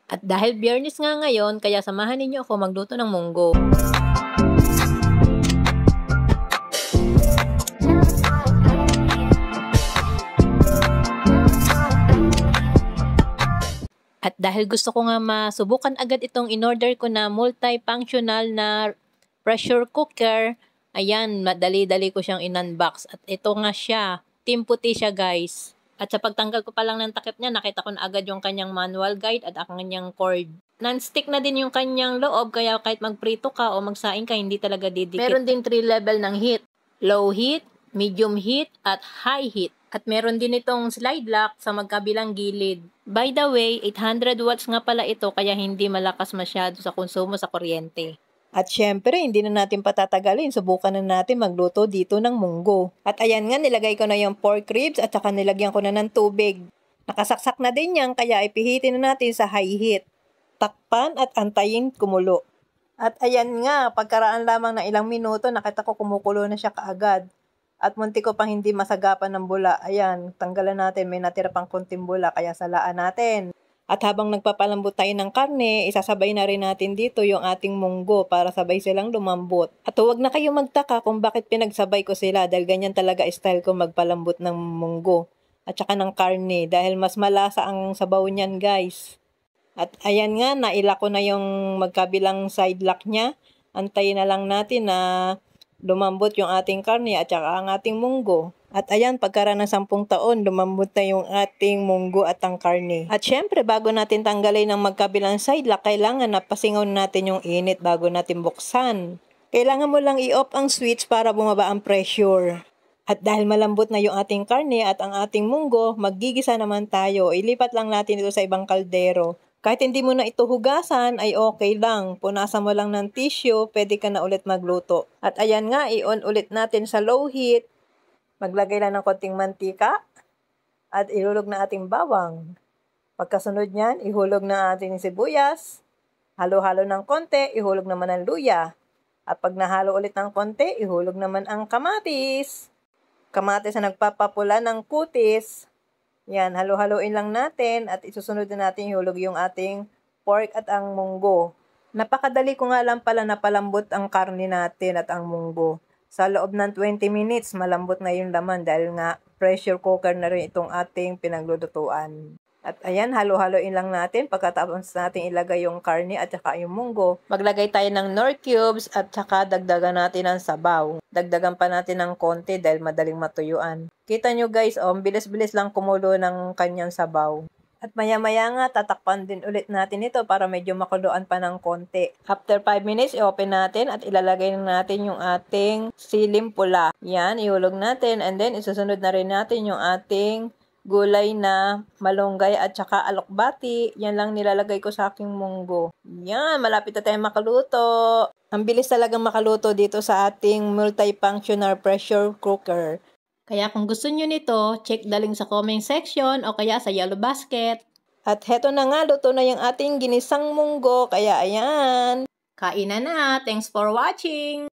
At dahil Biyernes nga ngayon, kaya samahan ninyo ako magluto ng munggo. At dahil gusto ko nga masubukan agad itong in-order ko na multi-functional na pressure cooker, ayan, madali-dali ko siyang in-unbox. At ito nga siya, team puti siya guys. At sa pagtanggal ko pa lang ng takip niya, nakita ko na agad yung kanyang manual guide at ang kanyang cord. Non-stick na din yung kanyang loob, kaya kahit magprito ka o magsaing ka, hindi talaga didikit. Meron din 3 level ng heat. Low heat, medium heat, at high heat. At meron din itong slide lock sa magkabilang gilid. By the way, 800 watts nga pala ito kaya hindi malakas masyado sa konsumo sa kuryente. At syempre, hindi na natin patatagalin. Subukan na natin magluto dito ng munggo. At ayan nga, nilagay ko na yung pork ribs at saka nilagyan ko na ng tubig. Nakasaksak na din yan kaya ipihitin na natin sa high heat. Takpan at antayin kumulo. At ayan nga, pagkaraan lamang ng ilang minuto, nakita ko kumukulo na siya kaagad. At munti ko pang hindi masagapan ng bula. Ayan, tanggalan natin. May natira pang kunting bula, kaya salaan natin. At habang nagpapalambot tayo ng karne, isasabay na rin natin dito yung ating munggo para sabay silang lumambot. At huwag na kayo magtaka kung bakit pinagsabay ko sila dahil ganyan talaga style ko magpalambot ng munggo. At saka ng karne dahil mas malasa ang sabaw niyan guys. At ayan nga, naila ko na yung magkabilang side lock niya. Antayin na lang natin na lumambot yung ating karne at saka ang ating munggo. At ayan, pagkaraan ng 10 taon, lumambot na yung ating munggo at ang karne. At syempre, bago natin tanggalin ang magkabilang side lock, kailangan na pasingaw natin yung init bago natin buksan. Kailangan mo lang i-off ang switch para bumaba ang pressure. At dahil malambot na yung ating karne at ang ating munggo, maggigisa naman tayo. Ilipat lang natin ito sa ibang kaldero. Kahit hindi mo na ito hugasan, ay okay lang. Punasan mo lang ng tissue, pwede ka na ulit magluto. At ayan nga, i-on ulit natin sa low heat. Maglagay lang ng konting mantika. At ihulog na ating bawang. Pagkasunod niyan, ihulog na ating sibuyas. Halo-halo ng konti, ihulog naman ang luya. At pag nahalo ulit ng konti, ihulog naman ang kamatis. Kamatis na nagpapapula ng kutis. Yan, halo-haloin lang natin at isusunod na natin ihulog yung ating pork at ang munggo. Napakadali ko nga lang pala napalambot ang karne natin at ang munggo. Sa loob ng 20 minutes, malambot na yung laman dahil nga pressure cooker na rin itong ating pinaglulutuan. At ayan, halo-haloin lang natin pagkatapos natin ilagay yung karne at saka yung munggo. Maglagay tayo ng Knorr cubes at saka dagdagan natin ng sabaw. Dagdagan pa natin ng konti dahil madaling matuyuan. Kita nyo guys, bilis-bilis lang kumulo ng kanyang sabaw. At maya-maya nga, tatakpan din ulit natin ito para medyo makuluan pa ng konti. After 5 minutes, i-open natin at ilalagay natin yung ating siling pula. Yan, ihulog natin and then isusunod na rin natin yung ating gulay na malunggay at saka alokbati. Yan lang nilalagay ko sa aking munggo. Yan, malapit na tayo makaluto. Ang bilis talagang makaluto dito sa ating multifunctional pressure cooker. Kaya kung gusto nyo nito, check the link sa comment section o kaya sa yellow basket. At heto na nga, luto na yung ating ginisang munggo. Kaya ayan. Kainan na. Thanks for watching.